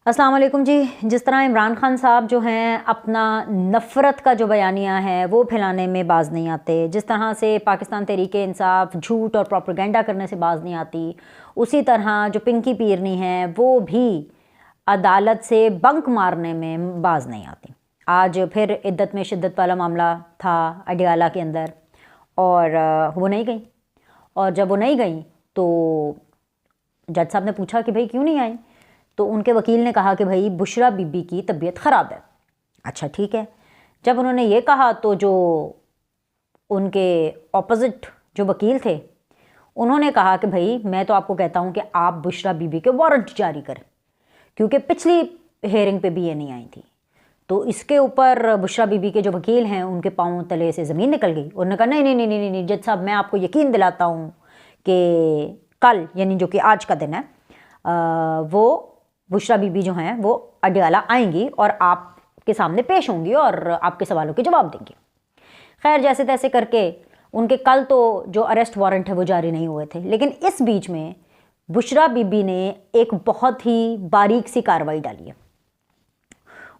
अस्सलाम वालेकुम जी। जिस तरह इमरान खान साहब जो हैं अपना नफ़रत का जो बयानिया है वो फैलाने में बाज़ नहीं आते, जिस तरह से पाकिस्तान तहरीक इंसाफ झूठ और प्रोपेगेंडा करने से बाज़ नहीं आती, उसी तरह जो पिंकी पीरनी है वो भी अदालत से बंक मारने में बाज़ नहीं आती। आज फिर इद्दत में शिद्दत वाला मामला था अडियाला के अंदर और वो नहीं गई। और जब वो नहीं गई तो जज साहब ने पूछा कि भाई क्यों नहीं आई, तो उनके वकील ने कहा कि भाई बुशरा बीबी की तबीयत ख़राब है। अच्छा ठीक है। जब उन्होंने ये कहा तो जो उनके ऑपोजिट जो वकील थे उन्होंने कहा कि भाई मैं तो आपको कहता हूँ कि आप बुशरा बीबी के वारंट जारी करें, क्योंकि पिछली हेयरिंग पे भी ये नहीं आई थी। तो इसके ऊपर बुशरा बीबी के जो वकील हैं उनके पाँव तले से ज़मीन निकल गई। उन्होंने कहा नहीं नहीं नहीं नहीं नहीं जज साहब, मैं आपको यकीन दिलाता हूँ कि कल यानी जो कि आज का दिन है वो बुशरा बीबी जो हैं वो अडियाला आएंगी और आपके सामने पेश होंगी और आपके सवालों के जवाब देंगी। खैर जैसे तैसे करके उनके कल तो जो अरेस्ट वारंट है वो जारी नहीं हुए थे, लेकिन इस बीच में बुशरा बीबी ने एक बहुत ही बारीक सी कार्रवाई डाली है।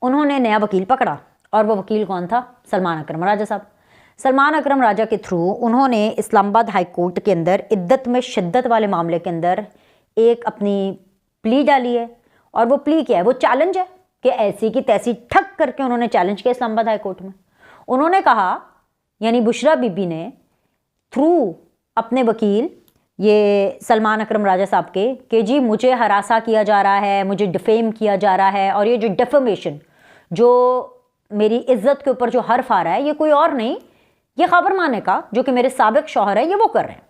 उन्होंने नया वकील पकड़ा और वो वकील कौन था? सलमान अकरम राजा साहब। सलमान अकरम राजा के थ्रू उन्होंने इस्लामाबाद हाई कोर्ट के अंदर इद्दत में शिद्दत वाले मामले के अंदर एक अपनी प्ली डाली है। और वो प्ली क्या है? वो चैलेंज है कि ऐसी की तैसी ठक करके उन्होंने चैलेंज किया इस्लामाबाद हाई कोर्ट में। उन्होंने कहा, यानी बुशरा बीबी ने थ्रू अपने वकील ये सलमान अकरम राजा साहब के कि जी मुझे हरासा किया जा रहा है, मुझे डिफेम किया जा रहा है, और ये जो डिफेमेशन जो मेरी इज्जत के ऊपर जो हर्फ आ रहा है ये कोई और नहीं, ये खबर माने का जो कि मेरे साबिक शौहर है ये वो कर रहे हैं।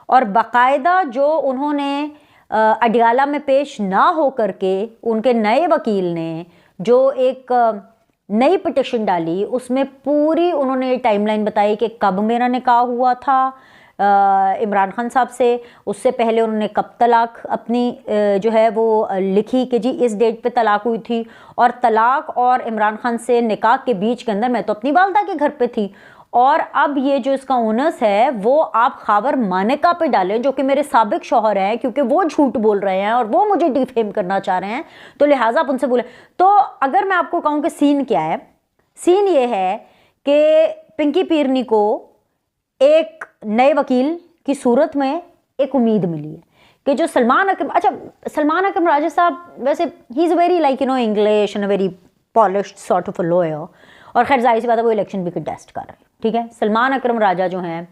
और बाकायदा जो उन्होंने अडियाला में पेश ना हो करके उनके नए वकील ने जो एक नई पिटिशन डाली उसमें पूरी उन्होंने टाइमलाइन बताई कि कब मेरा निकाह हुआ था इमरान खान साहब से, उससे पहले उन्होंने कब तलाक अपनी जो है वो लिखी कि जी इस डेट पे तलाक हुई थी, और तलाक और इमरान खान से निकाह के बीच के अंदर मैं तो अपनी वालदा के घर पे थी। और अब ये जो इसका ओनर्स है वो आप खावर मानेका पे डालें जो कि मेरे साबिक शौहर हैं, क्योंकि वो झूठ बोल रहे हैं और वो मुझे डिफेम करना चाह रहे हैं, तो लिहाजा आप उनसे बोले। तो अगर मैं आपको कहूँ कि सीन क्या है, सीन ये है कि पिंकी पीरनी को एक नए वकील की सूरत में एक उम्मीद मिली है कि जो सलमान अकरम, अच्छा सलमान अकरम राजा साहब वैसे he is very like English and very polished sort of a lawyer, और खैर जाहिर सी बात है वो इलेक्शन भी कंटेस्ट कर रहे हैं, ठीक है। सलमान अकरम राजा जो हैं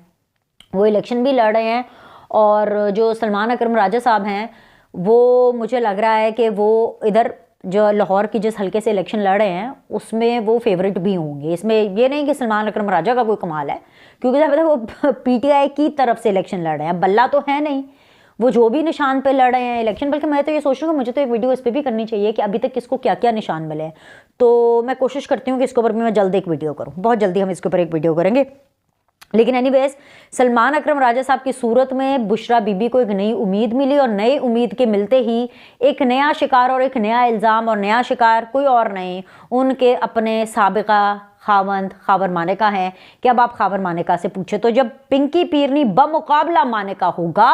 वो इलेक्शन भी लड़ रहे हैं, और जो सलमान अकरम राजा साहब हैं वो मुझे लग रहा है कि वो इधर जो लाहौर की जिस हल्के से इलेक्शन लड़ रहे हैं उसमें वो फेवरेट भी होंगे। इसमें ये नहीं कि सलमान अकरम राजा का कोई कमाल है, क्योंकि जब वो पीटीआई की तरफ से इलेक्शन लड़ रहे हैं, बल्ला तो है नहीं, वो जो भी निशान पे लड़ रहे हैं इलेक्शन। बल्कि मैं तो ये सोच रही हूँ मुझे तो एक वीडियो इस पर भी करनी चाहिए कि अभी तक किसको क्या क्या निशान मिले हैं, तो मैं कोशिश करती हूँ कि इसके ऊपर भी मैं जल्द एक वीडियो करूँ, बहुत जल्दी हम इसके ऊपर एक वीडियो करेंगे। लेकिन एनीवेज सलमान अकरम राजा साहब की सूरत में बुशरा बीबी को एक नई उम्मीद मिली, और नई उम्मीद के मिलते ही एक नया शिकार और एक नया इल्ज़ाम, और नया शिकार कोई और नहीं उनके अपने साबिका खावंद खावर मानेका है कि अब आप खावर मानेका से पूछे, तो जब पिंकी पीरनी बमुकाबला मानेका होगा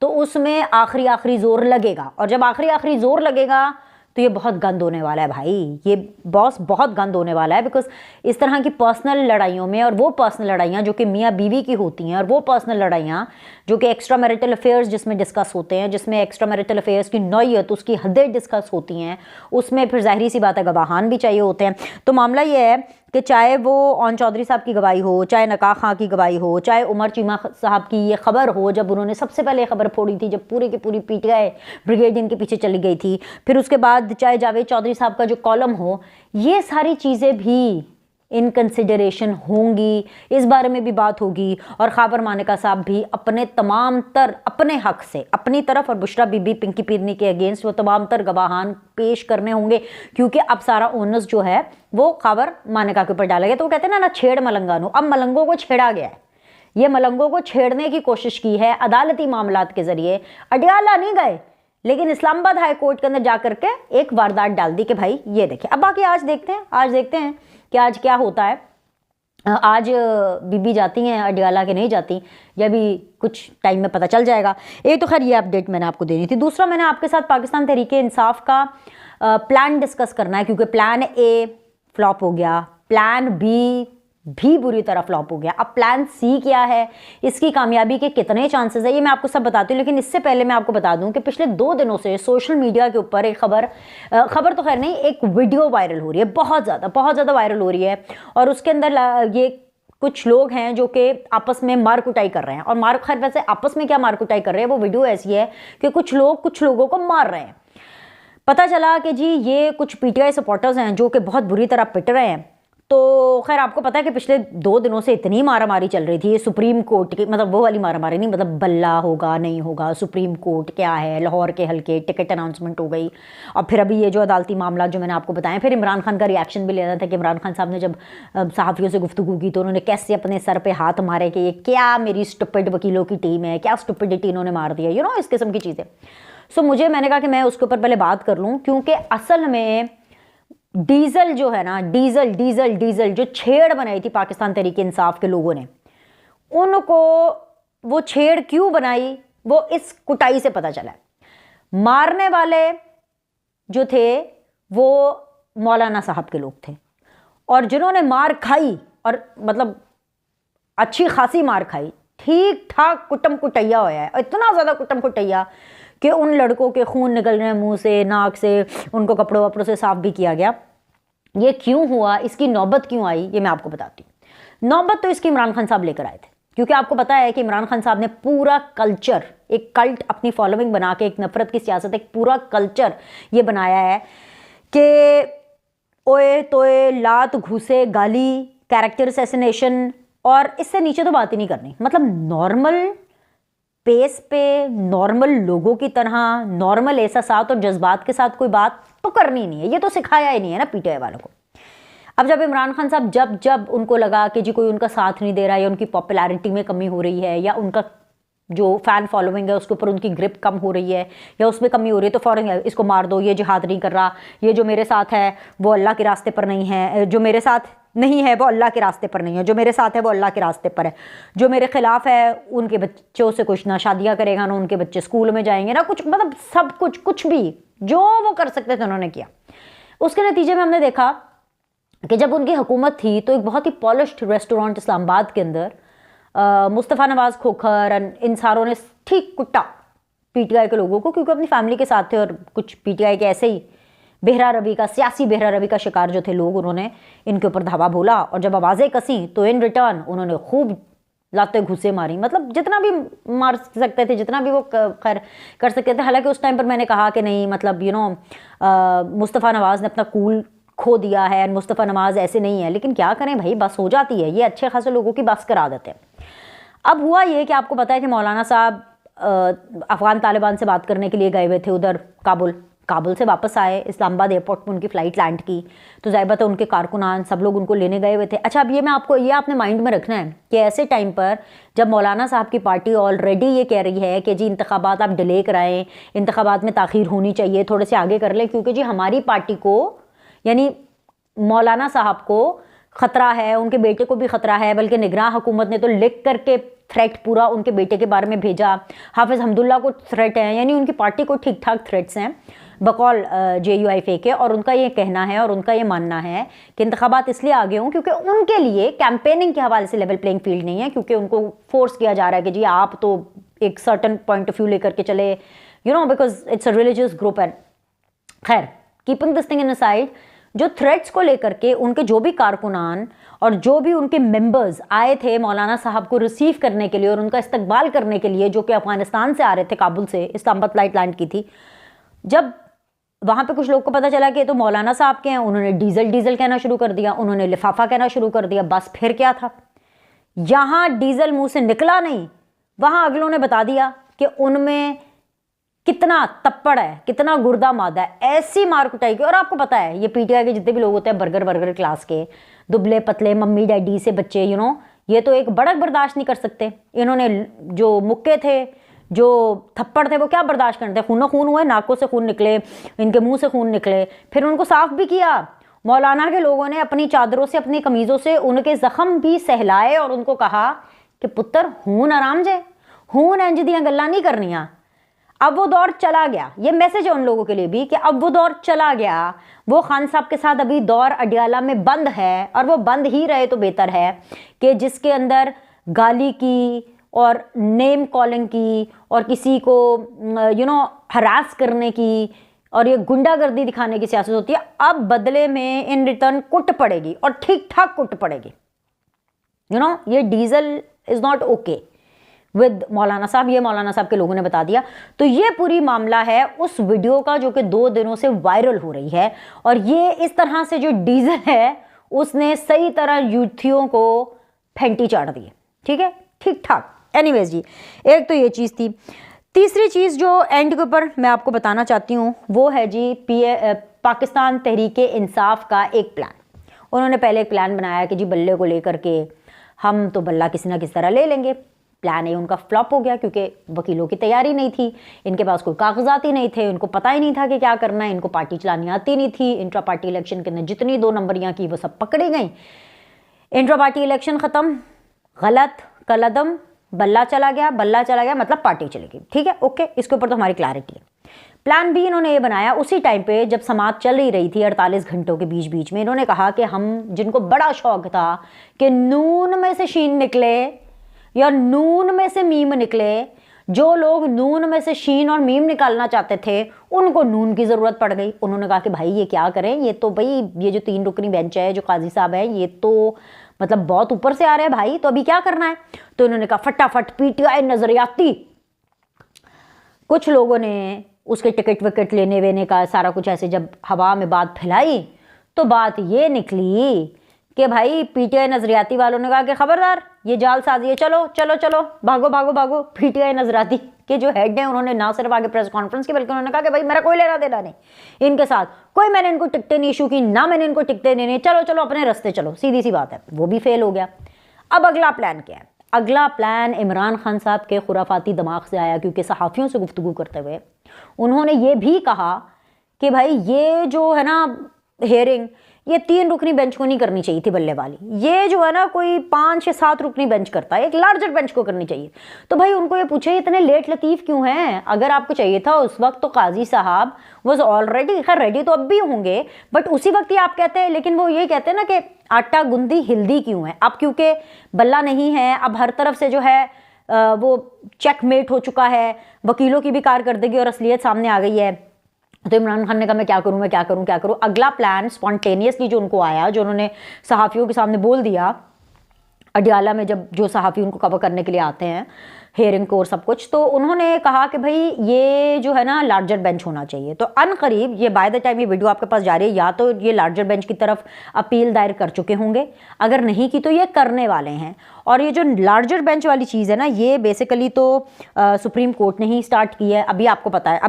तो उसमें आखिरी जोर लगेगा, और जब आखिरी जोर लगेगा तो ये बहुत गंद होने वाला है भाई, ये बॉस बहुत गंद होने वाला है। बिकॉज इस तरह की पर्सनल लड़ाइयों में, और वो पर्सनल लड़ाइयाँ जो कि मियाँ बीवी की होती हैं, और वो पर्सनल लड़ाइयाँ जो कि एक्स्ट्रा मैरिटल अफेयर्स जिसमें डिस्कस होते हैं, जिसमें एक्स्ट्रा मैरिटल अफेयर्स की नौयत उसकी हदें डिस्कस होती हैं, उसमें फिर ज़ाहिरी सी बात है गवाहान भी चाहिए होते हैं। तो मामला ये है कि चाहे वो ओन चौधरी साहब की गवाही हो, चाहे नकाह खां की गवाही हो, चाहे उमर चीमा साहब की ये खबर हो जब उन्होंने सबसे पहले खबर फोड़ी थी, जब पूरी की पूरी पीटीआई ब्रिगेड इनके पीछे चली गई थी, फिर उसके बाद चाहे जावेद चौधरी साहब का जो कॉलम हो, ये सारी चीज़ें भी इन कंसिडरेशन होंगी, इस बारे में भी बात होगी। और खाबर मानेका साहब भी अपने तमाम तर अपने हक से अपनी तरफ, और बुशरा बीबी पिंकी पीरनी के अगेंस्ट वो तमाम तर गवाहान पेश करने होंगे, क्योंकि अब सारा ओनस जो है वो खाबर मानेका के ऊपर डाला गया। तो वो कहते हैं ना छेड़ मलंगा नो, अब मलंगों को छेड़ा गया है, ये मलंगों को छेड़ने की कोशिश की है अदालती मामलात के जरिए। अडियाला नहीं गए, लेकिन इस्लामाबाद हाई कोर्ट के अंदर जाकर के एक वारदात डाल दी कि भाई ये देखें। अब बाकी आज देखते हैं कि आज क्या होता है। आज बीबी जाती हैं अडियाला के नहीं जाती, या भी कुछ टाइम में पता चल जाएगा। एक तो खैर ये अपडेट मैंने आपको देनी थी। दूसरा, मैंने आपके साथ पाकिस्तान तहरीक इंसाफ का प्लान डिस्कस करना है, क्योंकि प्लान ए फ्लॉप हो गया, प्लान बी भी बुरी तरह फ्लॉप हो गया, अब प्लान सी क्या है, इसकी कामयाबी के कितने चांसेस है, ये मैं आपको सब बताती हूँ। लेकिन इससे पहले मैं आपको बता दूं कि पिछले 2 दिनों से सोशल मीडिया के ऊपर एक खबर तो खैर नहीं, एक वीडियो वायरल हो रही है, बहुत ज़्यादा वायरल हो रही है। और उसके अंदर ये कुछ लोग हैं जो कि आपस में मार कुटाई कर रहे हैं, और खैर वैसे आपस में क्या मार कुटाई कर रहे हैं, वो वीडियो ऐसी है कि कुछ लोग कुछ लोगों को मार रहे हैं। पता चला कि जी ये कुछ पीटीआई सपोर्टर्स हैं जो कि बहुत बुरी तरह पिट रहे हैं। तो खैर आपको पता है कि पिछले 2 दिनों से इतनी मारामारी चल रही थी, ये सुप्रीम कोर्ट की, मतलब वो वाली मारामारी नहीं, मतलब बल्ला होगा नहीं होगा, सुप्रीम कोर्ट क्या है, लाहौर के हल्के टिकट अनाउंसमेंट हो गई, और फिर अभी ये जो अदालती मामला जो मैंने आपको बताया, फिर इमरान खान का रिएक्शन भी लेना था कि इमरान खान साहब ने जब सहाफ़ियों से गुफ्तगू की तो उन्होंने कैसे अपने सर पर हाथ मारे कि ये क्या मेरी स्टुपिड वकीलों की टीम है, क्या स्टुपिडिटी इन्होंने मार दिया, यू नो, इस किस्म की चीज़ें। सो मैंने कहा कि मैं उसके ऊपर पहले बात कर लूँ, क्योंकि असल में डीजल जो है ना, डीजल जो छेड़ बनाई थी पाकिस्तान तहरीक इंसाफ के लोगों ने, उनको वो छेड़ क्यों बनाई वो इस कुटाई से पता चला है। मारने वाले जो थे वो मौलाना साहब के लोग थे, और जिन्होंने मार खाई, और मतलब अच्छी खासी मार खाई, ठीक ठाक कुटम कुटैया होया है, इतना ज़्यादा कुटम कुटैया कि उन लड़कों के खून निकल रहे हैं मुंह से, नाक से, उनको कपड़ों वपड़ों से साफ भी किया गया। ये क्यों हुआ, इसकी नौबत क्यों आई, ये मैं आपको बताती हूँ। नौबत तो इसकी इमरान खान साहब लेकर आए थे, क्योंकि आपको पता है कि इमरान खान साहब ने पूरा कल्चर, एक कल्ट अपनी फॉलोइंग बना के, एक नफरत की सियासत, एक पूरा कल्चर ये बनाया है कि ओए तोए, लात घुसे, गाली, कैरेक्टर असैसिनेशन, और इससे नीचे तो बात ही नहीं करनी। मतलब नॉर्मल पेस पे, नॉर्मल लोगों की तरह, नॉर्मल एहसासात और जज्बात के साथ कोई बात तो करनी नहीं है, ये तो सिखाया ही नहीं है ना पीटीआई वालों को। अब जब इमरान खान साहब जब उनको लगा कि जी कोई उनका साथ नहीं दे रहा, या उनकी पॉपुलैरिटी में कमी हो रही है, या उनका जो फ़ैन फॉलोइंग है उसके ऊपर उनकी ग्रिप कम हो रही है, या उसमें कमी हो रही है, तो फ़ौरन इसको मार दो, ये जिहाद नहीं कर रहा, ये जो मेरे साथ है वो अल्लाह के रास्ते पर नहीं है, जो मेरे साथ नहीं है वो अल्लाह के रास्ते पर नहीं है, जो मेरे साथ है वो अल्लाह के रास्ते पर है, जो मेरे खिलाफ है उनके बच्चों से कुछ ना शादियाँ करेगा, ना उनके बच्चे स्कूल में जाएंगे, ना कुछ, मतलब सब कुछ भी जो वो कर सकते थे उन्होंने किया। उसके नतीजे में हमने देखा कि जब उनकी हुकूमत थी तो एक बहुत ही पॉलिश्ड रेस्टोरेंट इस्लामाबाद के अंदर मुस्तफ़ा नवाज़ खोखर, इन सारों ने ठीक कुट्टा पीटीआई के लोगों को, क्योंकि अपनी फैमिली के साथ थे, और कुछ पीटीआई के ऐसे ही सियासी बेहरा रवि का शिकार जो थे लोग, उन्होंने इनके ऊपर धावा बोला, और जब आवाज़ें कसी तो इन रिटर्न उन्होंने खूब लाते घुसे मारी, मतलब जितना भी मार सकते थे, जितना भी वो खैर कर सकते थे। हालांकि उस टाइम पर मैंने कहा कि नहीं, मतलब मुस्तफ़ा नवाज़ ने अपना कूल खो दिया है, मुस्तफ़ा नवाज़ ऐसे नहीं है, लेकिन क्या करें भाई, बस हो जाती है, ये अच्छे खासे लोगों की बस करा देते हैं। अब हुआ ये कि आपको पता है कि मौलाना साहब अफ़गान तालिबान से बात करने के लिए गए हुए थे उधर काबुल से वापस आए, इस्लामाबाद एयरपोर्ट पर उनकी फ़्लाइट लैंड की, तो ज़ाहिर बात है उनके कारकुनान सब लोग उनको लेने गए हुए थे। अच्छा, अब ये आपने माइंड में रखना है कि ऐसे टाइम पर जब मौलाना साहब की पार्टी ऑलरेडी ये कह रही है कि जी इंतखाबात आप डिले कराएं, इंतखाबात में ताख़ीर होनी चाहिए, थोड़े से आगे कर लें, क्योंकि जी हमारी पार्टी को, यानी मौलाना साहब को ख़तरा है, उनके बेटे को भी ख़तरा है, बल्कि निगरान हुकूमत ने तो लिख करके थ्रेट पूरा उनके बेटे के बारे में भेजा, हाफिज़ हमदुल्ला को थ्रेट है, यानी उनकी पार्टी को ठीक ठाक थ्रेट्स हैं बकौल JUIF के। और उनका ये कहना है और उनका ये मानना है कि इंतखाबात इसलिए आगे हों क्योंकि उनके लिए कैंपेनिंग के हवाले से लेवल प्लेइंग फील्ड नहीं है, क्योंकि उनको फोर्स किया जा रहा है कि जी आप तो एक सर्टन पॉइंट ऑफ व्यू लेकर के चले, because it's a religious group. And खैर, keeping this thing inside, जो थ्रेट्स को लेकर के उनके जो भी कारकुनान और जो भी उनके मेंबर्स आए थे मौलाना साहब को रिसीव करने के लिए और उनका इस्तकबाल करने के लिए, जो कि अफगानिस्तान से आ रहे थे, काबुल से इस्लामाबाद फ्लाइट लैंड की थी, जब वहाँ पे कुछ लोग को पता चला कि तो मौलाना साहब के हैं, उन्होंने डीजल कहना शुरू कर दिया, उन्होंने लिफाफा कहना शुरू कर दिया। बस फिर क्या था, यहाँ डीजल मुंह से निकला नहीं, वहाँ अगलों ने बता दिया कि उनमें कितना तप्पड़ है, कितना गुर्दा मादा है, ऐसी मार कुटाई की। और आपको पता है ये पीटीआई के जितने भी लोग होते हैं बर्गर क्लास के, दुबले पतले मम्मी डैडी से बच्चे, ये तो एक बड़क बर्दाश्त नहीं कर सकते। इन्होंने जो मुक्के थे, जो थप्पड़ थे, वो क्या बर्दाश्त करते, खून खून हुए, नाकों से खून निकले, इनके मुंह से खून निकले, फिर उनको साफ भी किया। मौलाना के लोगों ने अपनी चादरों से, अपनी कमीज़ों से उनके ज़ख्म भी सहलाए और उनको कहा कि पुत्र हून आराम जे, हून इंज दियां गल्लां नहीं करनियां। अब वो दौर चला गया। ये मैसेज है उन लोगों के लिए भी कि अब वो दौर चला गया। वो खान साहब के साथ अभी दौर अडयाला में बंद है, और वो बंद ही रहे तो बेहतर है, कि जिसके अंदर गाली की और नेम कॉलिंग की और किसी को हरास करने की और ये गुंडागर्दी दिखाने की सियासत होती है। अब बदले में इन रिटर्न कुट पड़ेगी, और ठीक ठाक कुट पड़ेगी। ये diesel is not okay with मौलाना साहब, ये मौलाना साहब के लोगों ने बता दिया। तो ये पूरी मामला है उस वीडियो का जो कि 2 दिनों से वायरल हो रही है, और ये इस तरह से जो डीजल है उसने सही तरह यूथियों को फेंटी चाट दी। ठीक है, ठीक ठाक। एनीवेज जी, एक तो ये चीज़ थी। तीसरी चीज़ जो एंड के ऊपर मैं आपको बताना चाहती हूँ वो है जी पाकिस्तान तहरीक इंसाफ का एक प्लान। उन्होंने पहले एक प्लान बनाया कि जी बल्ले को लेकर के हम तो बल्ला किसी ना किसी तरह ले लेंगे। प्लान ए उनका फ्लॉप हो गया क्योंकि वकीलों की तैयारी नहीं थी, इनके पास कोई कागजात ही नहीं थे, उनको पता ही नहीं था कि क्या करना है, इनको पार्टी चलानी आती नहीं थी। इंट्रा पार्टी इलेक्शन के अंदर जितनी 2 नंबरियाँ की वो सब पकड़ी गई। इंट्रा पार्टी इलेक्शन ख़त्म, गलत कलदम, बल्ला चला गया मतलब पार्टी चली गई। ठीक है, ओके, इसके ऊपर तो हमारी क्लैरिटी है। प्लान बी इन्होंने ये बनाया उसी टाइम पे जब समात चल ही रही थी 48 घंटों के बीच में। इन्होंने कहा कि हम जिनको बड़ा शौक था कि नून में से शीन निकले या नून में से मीम निकले, जो लोग नून में से शीन और मीम निकालना चाहते थे उनको नून की ज़रूरत पड़ गई। उन्होंने कहा कि भाई ये क्या करें, ये तो भाई ये जो 3 रुकनी बेंच है, जो काजी साहब है, ये तो मतलब बहुत ऊपर से आ रहे हैं भाई, तो अभी क्या करना है। तो इन्होंने कहा फटाफट पीटीआई नजरियाती। कुछ लोगों ने उसके टिकट विकेट लेने वेने का सारा कुछ ऐसे जब हवा में बात फैलाई तो बात ये निकली कि भाई पीटीआई नजरियाती वालों ने कहा कि खबरदार ये जालसाजी है, चलो चलो चलो भागो भागो भागो। पीटीआई नजरियाती के जो हेड हैं उन्होंने ना सिर्फ आगे प्रेस कॉन्फ्रेंस की बल्कि उन्होंने कहा कि भाई मेरा कोई लेना देना नहीं इनके साथ, कोई मैंने इनको टिकटें नहीं इशू की, ना मैंने इनको टिकटें देने, चलो चलो अपने रास्ते चलो, सीधी सी बात है। वो भी फेल हो गया। अब अगला प्लान क्या है? अगला प्लान इमरान खान साहब के खुराफाती दिमाग से आया, क्योंकि सहाफ़ियों से गुफ्तगू करते हुए उन्होंने ये भी कहा कि भाई ये जो है ना हेयरिंग, ये 3 रुकनी बेंच को नहीं करनी चाहिए थी बल्ले वाली, ये जो है ना कोई 5 या 7 रुकनी बेंच करता है, एक लार्जर बेंच को करनी चाहिए। तो भाई उनको ये पूछे इतने लेट लतीफ़ क्यों हैं? अगर आपको चाहिए था उस वक्त तो काजी साहब वॉज ऑलरेडी, खैर रेडी तो अब भी होंगे, बट उसी वक्त ही आप कहते हैं। लेकिन वो ये कहते हैं ना कि आटा गुंदी हिल्दी क्यों है? अब क्योंकि बल्ला नहीं है, अब हर तरफ से जो है वो चेकमेट हो चुका है, वकीलों की भी कारकर्दगी और असलियत सामने आ गई है। तो इमरान खान ने कहा मैं क्या करूं। अगला प्लान स्पॉन्टेनियसली जो उनको आया, जो उन्होंने सहाफ़ियों के सामने बोल दिया अडयाला में, जब जो सहाफ़ी उनको कवर करने के लिए आते हैं हेयरिंग को और सब कुछ, तो उन्होंने कहा कि भाई ये जो है ना लार्जर बेंच होना चाहिए। तो अनकरीब ये बाय द टाइम ये वीडियो आपके पास जा रही है, या तो ये लार्जर बेंच की तरफ अपील दायर कर चुके होंगे, अगर नहीं की तो ये करने वाले हैं। और ये जो लार्जर बेंच वाली चीज़ है ना, ये बेसिकली तो सुप्रीम कोर्ट ने ही स्टार्ट की है। अभी आपको पता है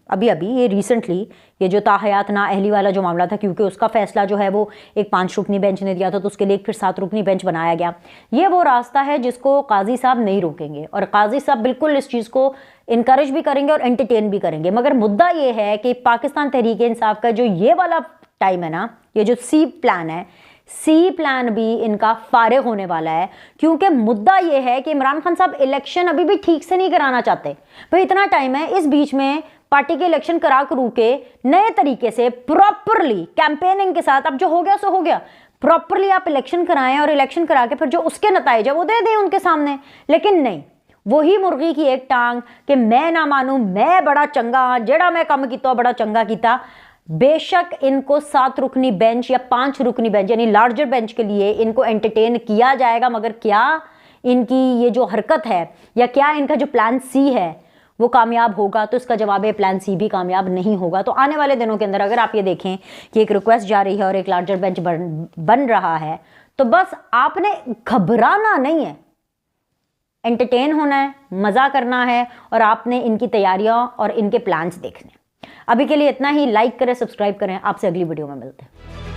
अभी ये रिसेंटली ये जो ताहयात ना अहली वाला जो मामला था, क्योंकि उसका फैसला जो है वो एक 5 रुकनी बेंच ने दिया था, तो उसके लिए फिर 7 रुकनी बेंच बनाया गया। ये वो रास्ता है जिसको काजी साहब नहीं रोकेंगे, और काजी साहब बिल्कुल इस चीज़ को इनकरेज भी करेंगे और एंटरटेन भी करेंगे। मगर मुद्दा ये है कि पाकिस्तान तहरीक इंसाफ का जो ये वाला टाइम है ना, ये जो सी प्लान भी इनका फारिग होने वाला है। क्योंकि मुद्दा ये है कि इमरान खान साहब इलेक्शन अभी भी ठीक से नहीं कराना चाहते। भाई इतना टाइम है, इस बीच में पार्टी के इलेक्शन करा करू के नए तरीके से प्रॉपरली कैंपेनिंग के साथ, अब जो हो गया सो हो गया, प्रॉपरली आप इलेक्शन कराएं और इलेक्शन करा के फिर जो उसके नतीजे वो दे दें उनके सामने। लेकिन नहीं, वही मुर्गी की एक टांग कि मैं ना मानूं, मैं बड़ा चंगा, जेड़ा मैं कम किया बड़ा चंगा किया। बेशक इनको 7 रुकनी बेंच या 5 रुकनी बेंच यानी लार्जर बेंच के लिए इनको एंटरटेन किया जाएगा, मगर क्या इनकी ये जो हरकत है या क्या इनका जो प्लान सी है वो कामयाब होगा? तो इसका जवाब है प्लान सी भी कामयाब नहीं होगा। तो आने वाले दिनों के अंदर अगर आप ये देखें कि एक रिक्वेस्ट जा रही है और एक लार्जर बेंच बन रहा है, तो बस आपने घबराना नहीं है, एंटरटेन होना है, मज़ा करना है, और आपने इनकी तैयारियां और इनके प्लान्स देखने। अभी के लिए इतना ही। लाइक करें, सब्सक्राइब करें। आपसे अगली वीडियो में मिलते हैं।